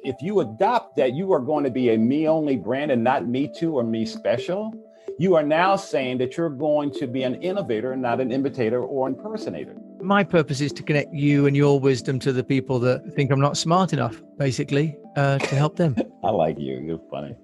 If you adopt that you are going to be a me only brand and not me too or me special, you are now saying that you're going to be an innovator, not an imitator or impersonator. My purpose is to connect you and your wisdom to the people that think I'm not smart enough, basically, to help them. I like you. You're funny.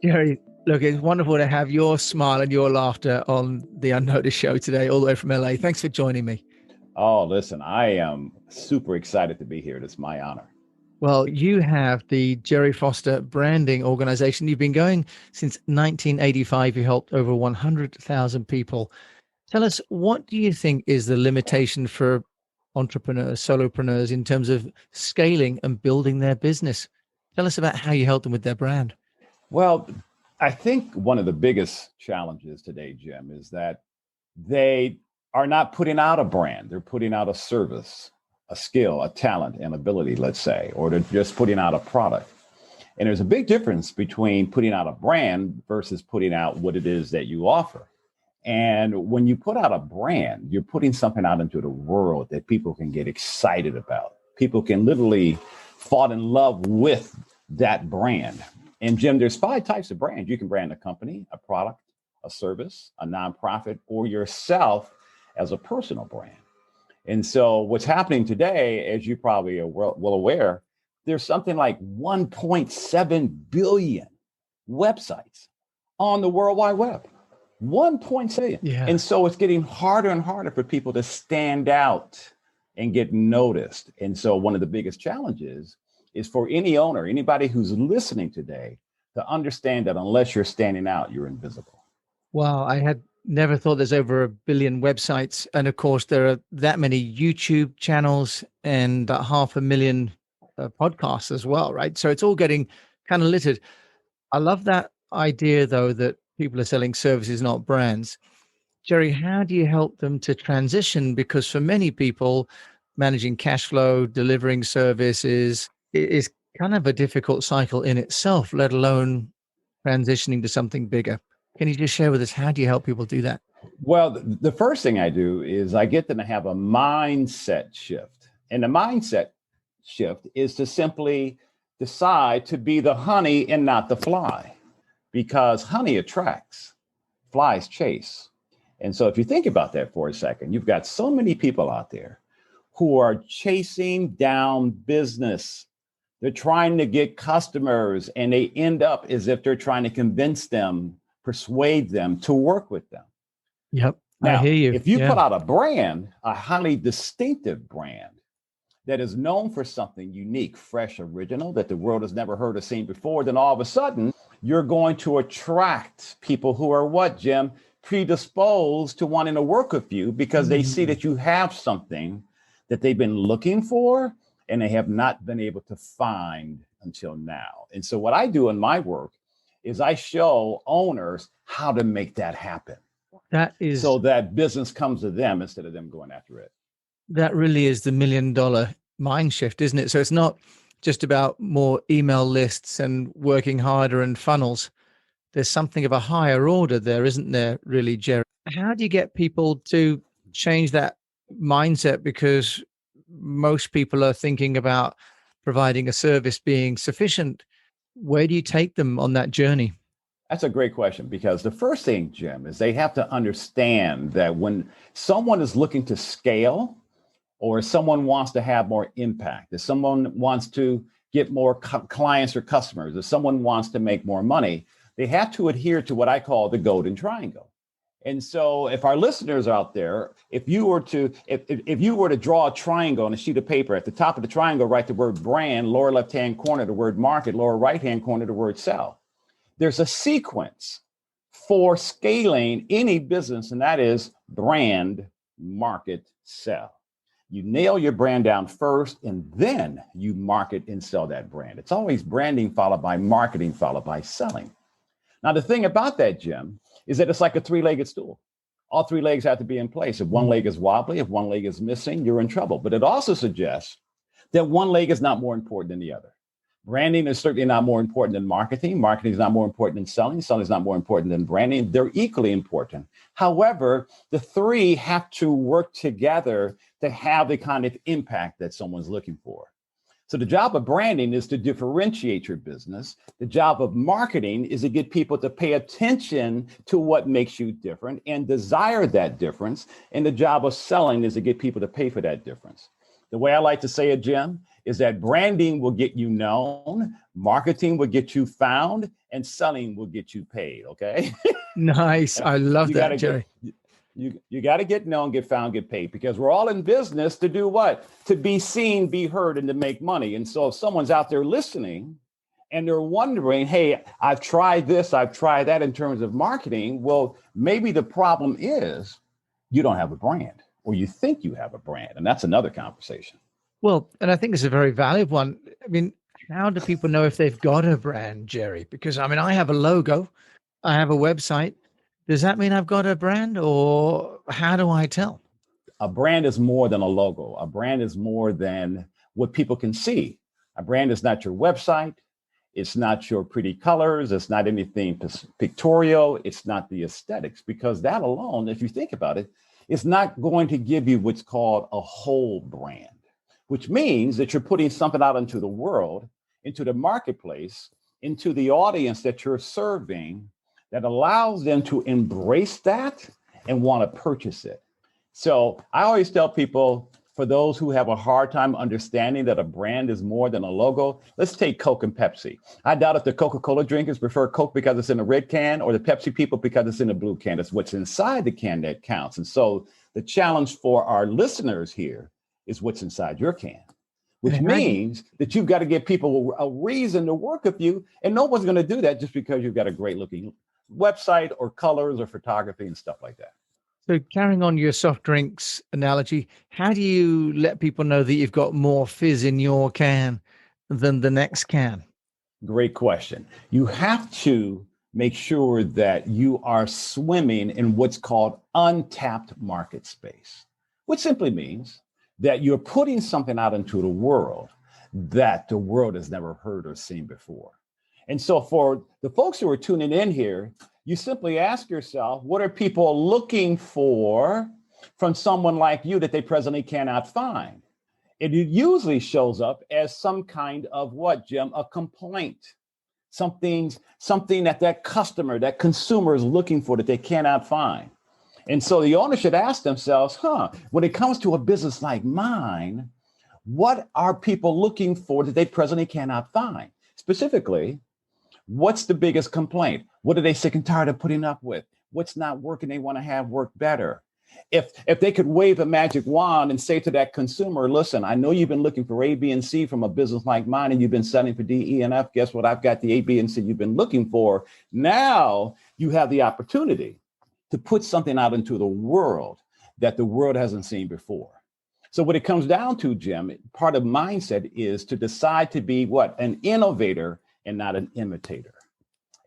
Gerry, look, it's wonderful to have your smile and your laughter on the Unnoticed Show today, all the way from LA. Thanks for joining me. Oh, listen, I am super excited to be here. It's my honor. Well, you have the Gerry Foster branding organization. You've been going since 1985. You helped over 100,000 people. Tell us, what do you think is the limitation for entrepreneurs, solopreneurs, in terms of scaling and building their business? Tell us about how you help them with their brand. Well, I think one of the biggest challenges today, Jim, is that they are not putting out a brand. They're putting out a service, a skill, a talent, an ability, let's say, or they're just putting out a product. And there's a big difference between putting out a brand versus putting out what it is that you offer. And when you put out a brand, you're putting something out into the world that people can get excited about. People can literally fall in love with that brand. And Jim, there's 5 types of brands. You can brand a company, a product, a service, a nonprofit, or yourself as a personal brand. And so what's happening today, as you probably are well aware, there's something like 1.7 billion websites on the World Wide Web. 1.7. Yeah. And so it's getting harder and harder for people to stand out and get noticed. And so one of the biggest challenges is for any owner, anybody who's listening today, to understand that unless you're standing out, you're invisible. Wow, I had never thought there's over 1 billion websites. And of course, there are that many YouTube channels and 500,000 podcasts as well, right? So it's all getting kind of littered. I love that idea, though, that people are selling services, not brands. Gerry, how do you help them to transition? Because for many people, managing cash flow, delivering services is kind of a difficult cycle in itself, let alone transitioning to something bigger. Can you just share with us, how do you help people do that? Well, the first thing I do is I get them to have a mindset shift. And the mindset shift is to simply decide to be the honey and not the fly, because honey attracts, flies chase. And so if you think about that for a second, you've got so many people out there who are chasing down business. They're trying to get customers, and they end up as if they're trying to convince them, persuade them to work with them. Yep, Now, I hear you. if you put out a brand, a highly distinctive brand that is known for something unique, fresh, original, that the world has never heard or seen before, then all of a sudden, you're going to attract people who are what, Jim? Predisposed to wanting to work with you because they see that you have something that they've been looking for and they have not been able to find until now. And so what I do in my work is I show owners how to make that happen. That is, so that business comes to them instead of them going after it. That really is the $1 million mind shift, isn't it? So it's not just about more email lists and working harder and funnels. There's something of a higher order there, isn't there, really, Gerry? How do you get people to change that mindset? Because most people are thinking about providing a service being sufficient. Where do you take them on that journey? That's a great question, because the first thing, Jim, is they have to understand that when someone is looking to scale, or someone wants to have more impact, if someone wants to get more clients or customers, if someone wants to make more money, they have to adhere to what I call the golden triangle. And so if our listeners out there, if you were to draw a triangle on a sheet of paper, at the top of the triangle, write the word brand, lower left-hand corner, the word market, lower right-hand corner, the word sell. There's a sequence for scaling any business, and that is brand, market, sell. You nail your brand down first, and then you market and sell that brand. It's always branding followed by marketing followed by selling. Now, the thing about that, Jim, is that it's like a 3-legged stool. All 3 legs have to be in place. If one leg is wobbly, if one leg is missing, you're in trouble. But it also suggests that one leg is not more important than the other. Branding is certainly not more important than marketing. Marketing is not more important than selling. Selling is not more important than branding. They're equally important. However, the 3 have to work together to have the kind of impact that someone's looking for. So the job of branding is to differentiate your business. The job of marketing is to get people to pay attention to what makes you different and desire that difference. And the job of selling is to get people to pay for that difference. The way I like to say it, Jim, is that branding will get you known, marketing will get you found, and selling will get you paid. Okay. Nice. I love you that, gotta Gerry. you got to get known, get found, get paid, because we're all in business to do what? To be seen, be heard, and to make money. And so if someone's out there listening and they're wondering, hey, I've tried this, I've tried that in terms of marketing. Well, maybe the problem is you don't have a brand, or you think you have a brand. And that's another conversation. Well, and I think it's a very valid one. I mean, how do people know if they've got a brand, Gerry? Because I mean, I have a logo, I have a website. Does that mean I've got a brand, or how do I tell? A brand is more than a logo. A brand is more than what people can see. A brand is not your website. It's not your pretty colors. It's not anything pictorial. It's not the aesthetics, because that alone, if you think about it, is not going to give you what's called a whole brand, which means that you're putting something out into the world, into the marketplace, into the audience that you're serving, that allows them to embrace that and want to purchase it. So I always tell people, for those who have a hard time understanding that a brand is more than a logo, let's take Coke and Pepsi. I doubt if the Coca-Cola drinkers prefer Coke because it's in a red can, or the Pepsi people because it's in a blue can. It's what's inside the can that counts. And so the challenge for our listeners here is what's inside your can, which means that you've got to give people a reason to work with you. And no one's going to do that just because you've got a great looking website or colors or photography and stuff like that. So carrying on your soft drinks analogy, how do you let people know that you've got more fizz in your can than the next can? Great question. You have to make sure that you are swimming in what's called untapped market space, which simply means that you're putting something out into the world that the world has never heard or seen before. And so for the folks who are tuning in here, you simply ask yourself, what are people looking for from someone like you that they presently cannot find? It usually shows up as some kind of what, Jim? A complaint. Something that customer, that consumer is looking for that they cannot find. And so the owner should ask themselves, when it comes to a business like mine, what are people looking for that they presently cannot find? Specifically, what's the biggest complaint? What are they sick and tired of putting up with? What's not working they want to have work better? If they could wave a magic wand and say to that consumer, listen, I know you've been looking for A, B, and C from a business like mine, and you've been selling for D, E, and F. Guess what? I've got the A, B, and C you've been looking for. Now you have the opportunity to put something out into the world that the world hasn't seen before. So what it comes down to, Jim, part of mindset is to decide to be what? An innovator and not an imitator.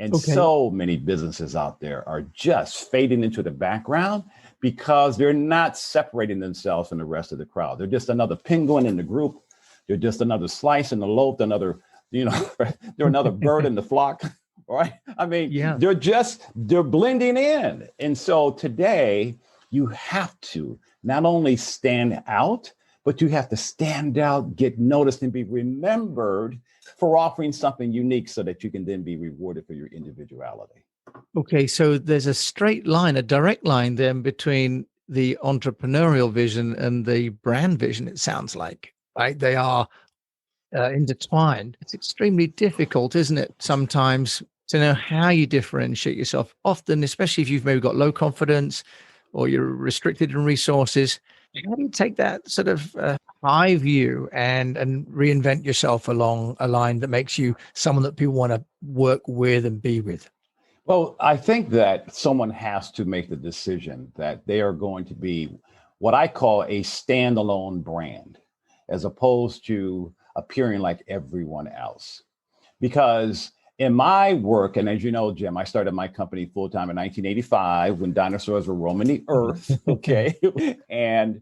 And so many businesses out there are just fading into the background because they're not separating themselves from the rest of the crowd. They're just another penguin in the group. They're just another slice in the loaf, another, they're another bird in the flock, right? I mean, they're blending in. And so today you have to not only stand out, but you have to stand out, get noticed, and be remembered for offering something unique so that you can then be rewarded for your individuality. Okay, so there's a straight line, a direct line then between the entrepreneurial vision and the brand vision, it sounds like, right? They are intertwined. It's extremely difficult, isn't it, sometimes to know how you differentiate yourself. Often, especially if you've maybe got low confidence or you're restricted in resources, how do you take that sort of high view and reinvent yourself along a line that makes you someone that people want to work with and be with? Well, I think that someone has to make the decision that they are going to be what I call a standalone brand, as opposed to appearing like everyone else. Because in my work, and as you know, Jim, I started my company full time in 1985 when dinosaurs were roaming the earth. Okay. and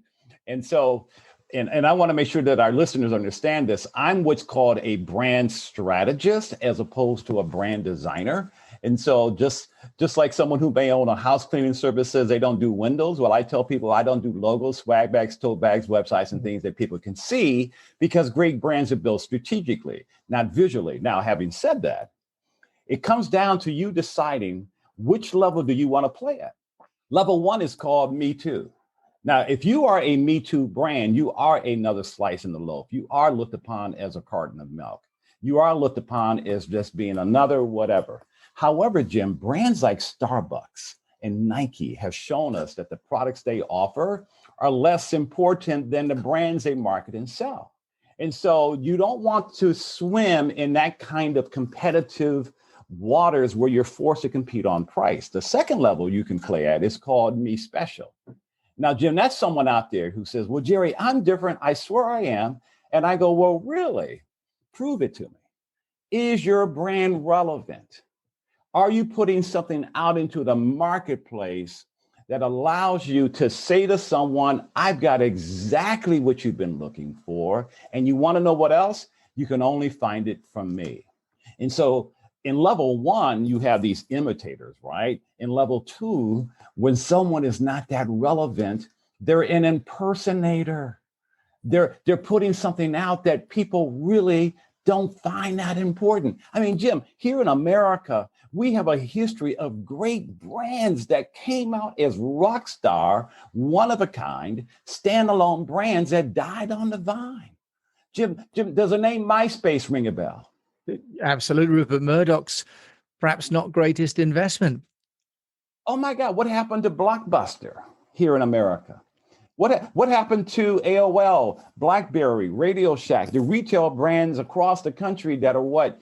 so I want to make sure that our listeners understand this. I'm what's called a brand strategist as opposed to a brand designer. And so just Just like someone who may own a house cleaning service says they don't do windows. Well, I tell people I don't do logos, swag bags, tote bags, websites, and things that people can see, because great brands are built strategically, not visually. Now, having said that, it comes down to you deciding which level do you want to play at. Level one is called Me Too. Now, if you are a Me Too brand, you are another slice in the loaf. You are looked upon as a carton of milk. You are looked upon as just being another whatever. However, Jim, brands like Starbucks and Nike have shown us that the products they offer are less important than the brands they market and sell. And so you don't want to swim in that kind of competitive waters where you're forced to compete on price. The second level you can play at is called Me Special. Now, Jim, that's someone out there who says, well, Gerry, I'm different. I swear I am. And I go, well, really? Prove it to me. Is your brand relevant? Are you putting something out into the marketplace that allows you to say to someone, I've got exactly what you've been looking for, and you want to know what else? You can only find it from me. And so in level one, you have these imitators, right? In level two, when someone is not that relevant, they're an impersonator. They're putting something out that people really don't find that important. I mean, Jim, here in America, we have a history of great brands that came out as rock star, one of a kind, standalone brands that died on the vine. Jim, does the name MySpace ring a bell? Absolutely. Rupert Murdoch's perhaps not greatest investment. Oh my God, what happened to Blockbuster here in America? What happened to AOL, BlackBerry, Radio Shack, the retail brands across the country that are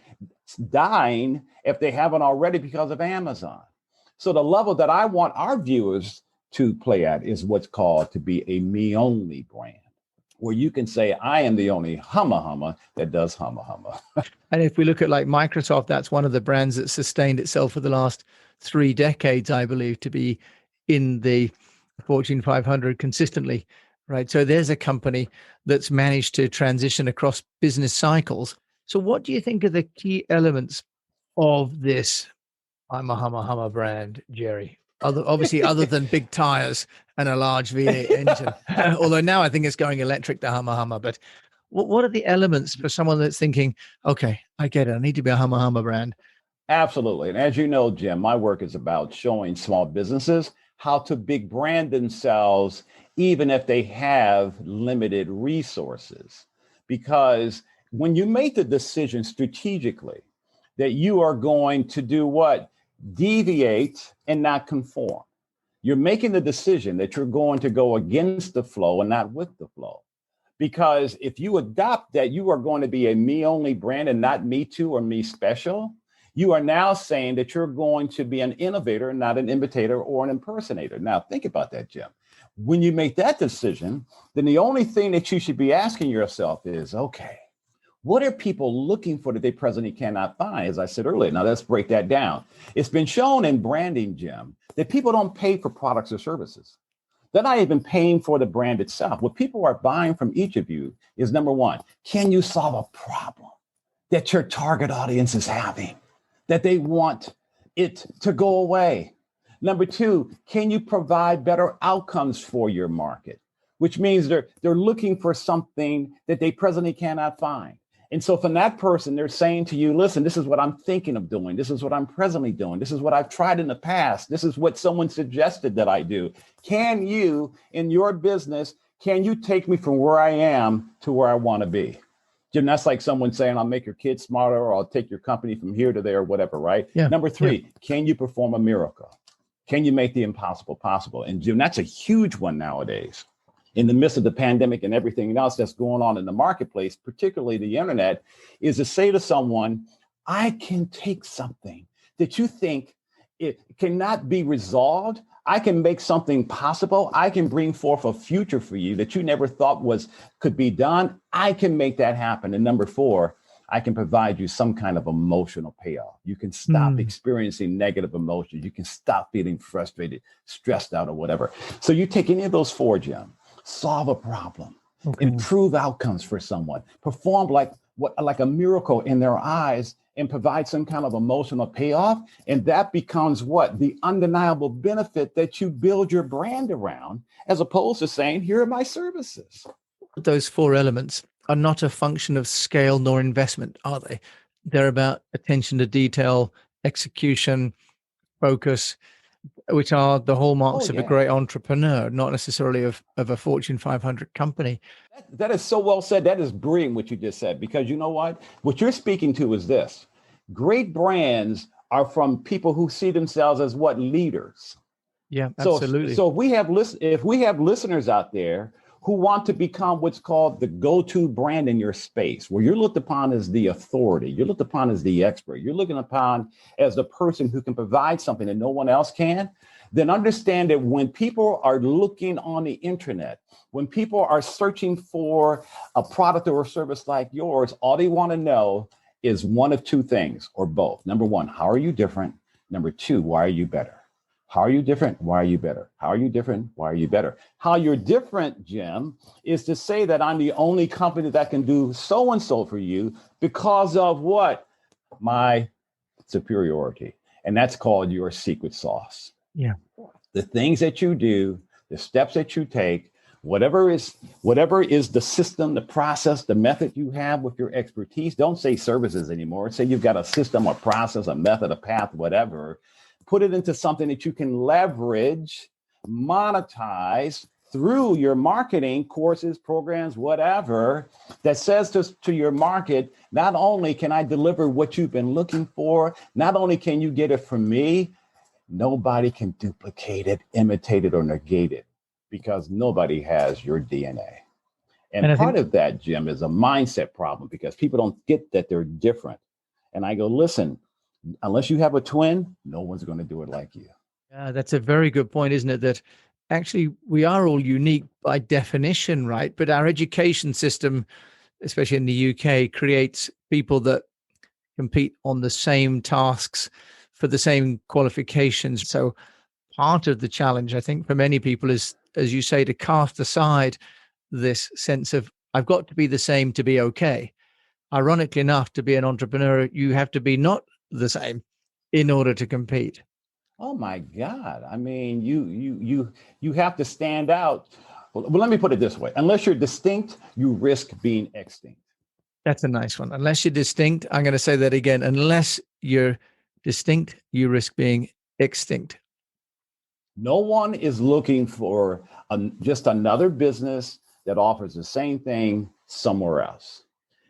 dying if they haven't already because of Amazon? So the level that I want our viewers to play at is what's called to be a me only brand, where you can say, I am the only humma that does humma. And if we look at like Microsoft, that's one of the brands that sustained itself for the last 3 decades, I believe, to be in the Fortune 500 consistently, right? So there's a company that's managed to transition across business cycles. So what do you think are the key elements of this I'm a hummer brand, Gerry? Obviously, other than big tires and a large V8 engine, although now I think it's going electric, the hummer. But what are the elements for someone that's thinking, okay, I get it, I need to be a hummer brand? Absolutely. And as you know, Jim, my work is about showing small businesses how to big brand themselves, even if they have limited resources. Because when you make the decision strategically that you are going to do what? Deviate and not conform. You're making the decision that you're going to go against the flow and not with the flow. Because if you adopt that you are going to be a me only brand and not me too or me special, you are now saying that you're going to be an innovator, not an imitator or an impersonator. Now, think about that, Jim. When you make that decision, then the only thing that you should be asking yourself is, okay, what are people looking for that they presently cannot find? As I said earlier, now let's break that down. It's been shown in branding, Jim, that people don't pay for products or services. They're not even paying for the brand itself. What people are buying from each of you is, number one, can you solve a problem that your target audience is having, that they want it to go away? Number two, can you provide better outcomes for your market? Which means they're looking for something that they presently cannot find. And so from that person, they're saying to you, listen, this is what I'm thinking of doing. This is what I'm presently doing. This is what I've tried in the past. This is what someone suggested that I do. Can you, in your business, can you take me from where I am to where I want to be? Jim, that's like someone saying, I'll make your kids smarter, or I'll take your company from here to there, or whatever, right? Yeah. Number three, can you perform a miracle? Can you make the impossible possible? And Jim, that's a huge one nowadays. In the midst of the pandemic and everything else that's going on in the marketplace, particularly the internet, is to say to someone, I can take something that you think it cannot be resolved. I can make something possible. I can bring forth a future for you that you never thought could be done. I can make that happen. And number four, I can provide you some kind of emotional payoff. You can stop experiencing negative emotions. You can stop feeling frustrated, stressed out, or whatever. So you take any of those four, Jim, solve a problem, improve outcomes for someone, perform like what like a miracle in their eyes and provide some kind of emotional payoff. And that becomes what? The undeniable benefit that you build your brand around, as opposed to saying, here are my services. Those four elements are not a function of scale nor investment, are they? They're about attention to detail, execution, focus, which are the hallmarks of a great entrepreneur, not necessarily of a Fortune 500 company. That is so well said. That is brilliant what you just said, because you know what? What you're speaking to is this. Great brands are from people who see themselves as what? Leaders. Yeah, absolutely. So if we have listeners out there who want to become what's called the go-to brand in your space, where you're looked upon as the authority, you're looked upon as the expert, you're looking upon as the person who can provide something that no one else can, then understand that when people are looking on the internet, when people are searching for a product or a service like yours, all they want to know is one of two things, or both. Number one, how are you different? Number two, why are you better? How are you different? Why are you better? How are you different? Why are you better? How you're different, Jim, is to say that I'm the only company that can do so-and-so for you because of what? My superiority. And that's called your secret sauce. Yeah. The things that you do, the steps that you take, whatever is the system, the process, the method you have with your expertise. Don't say services anymore. Say you've got a system, a process, a method, a path, whatever. Put it into something that you can leverage, monetize through your marketing courses, programs, whatever, that says to your market, not only can I deliver what you've been looking for, not only can you get it from me, nobody can duplicate it, imitate it, or negate it, because nobody has your DNA. And part of that, Jim, is a mindset problem, because people don't get that they're different. And I go, listen, unless you have a twin, no one's going to do it like you. Yeah, that's a very good point, isn't it? That actually we are all unique by definition, right? But our education system, especially in the UK, creates people that compete on the same tasks for the same qualifications. So part of the challenge, I think, for many people is, as you say, to cast aside this sense of, I've got to be the same to be okay. Ironically enough, to be an entrepreneur, you have to be not the same in order to compete. Oh my God. I mean, you have to stand out. Well, let me put it this way. Unless you're distinct, you risk being extinct. That's a nice one. Unless you're distinct, I'm going to say that again. Unless you're distinct, you risk being extinct. No one is looking for just another business that offers the same thing somewhere else.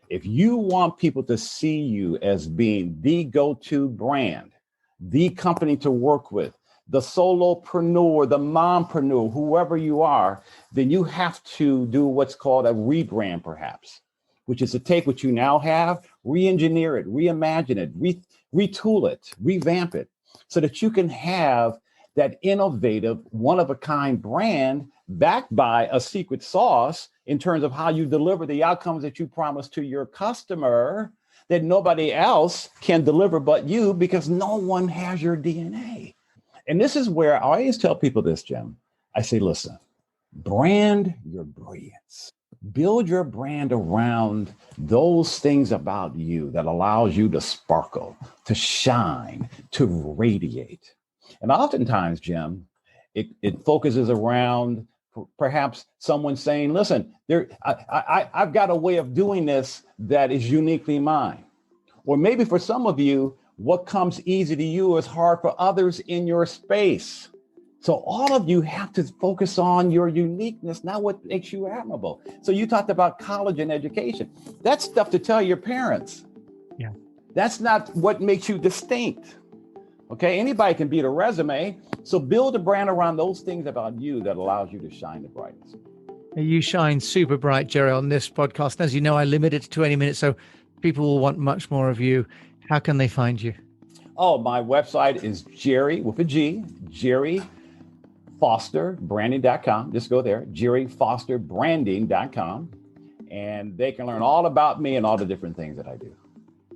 If you want people to see you as being the go-to brand, the company to work with, the solopreneur, the mompreneur, whoever you are, then you have to do what's called a rebrand, perhaps, which is to take what you now have, re-engineer it, reimagine it, retool it, revamp it, so that you can have that innovative, one-of-a-kind brand backed by a secret sauce in terms of how you deliver the outcomes that you promise to your customer that nobody else can deliver but you, because no one has your DNA. And this is where I always tell people this, Jim. I say, listen, brand your brilliance. Build your brand around those things about you that allows you to sparkle, to shine, to radiate. And oftentimes, Jim, it focuses around perhaps someone saying, listen, I've got a way of doing this that is uniquely mine. Or maybe for some of you, what comes easy to you is hard for others in your space. So all of you have to focus on your uniqueness, not what makes you admirable. So you talked about college and education. That's stuff to tell your parents. Yeah. That's not what makes you distinct. Okay, anybody can beat a resume. So build a brand around those things about you that allows you to shine the brightest. You shine super bright, Gerry, on this podcast. And as you know, I limit it to 20 minutes, so people will want much more of you. How can they find you? Oh, my website is Gerry with a G, GerryFosterBranding.com. Just go there, GerryFosterBranding.com, and they can learn all about me and all the different things that I do.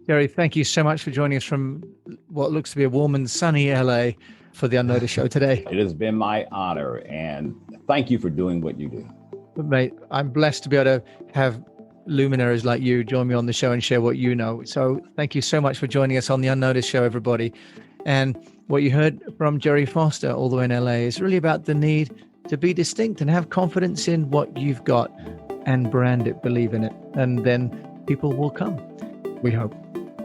Gerry, thank you so much for joining us from what looks to be a warm and sunny LA for the Unnoticed Show today. It has been my honor, and thank you for doing what you do. Mate, I'm blessed to be able to have luminaries like you join me on the show and share what you know. So thank you so much for joining us on the Unnoticed Show, everybody. And what you heard from Gerry Foster all the way in LA is really about the need to be distinct and have confidence in what you've got and brand it, believe in it. And then people will come. We hope.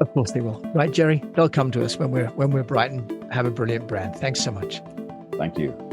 Of course they will. Right, Gerry? They'll come to us when we're bright and have a brilliant brand. Thanks so much. Thank you.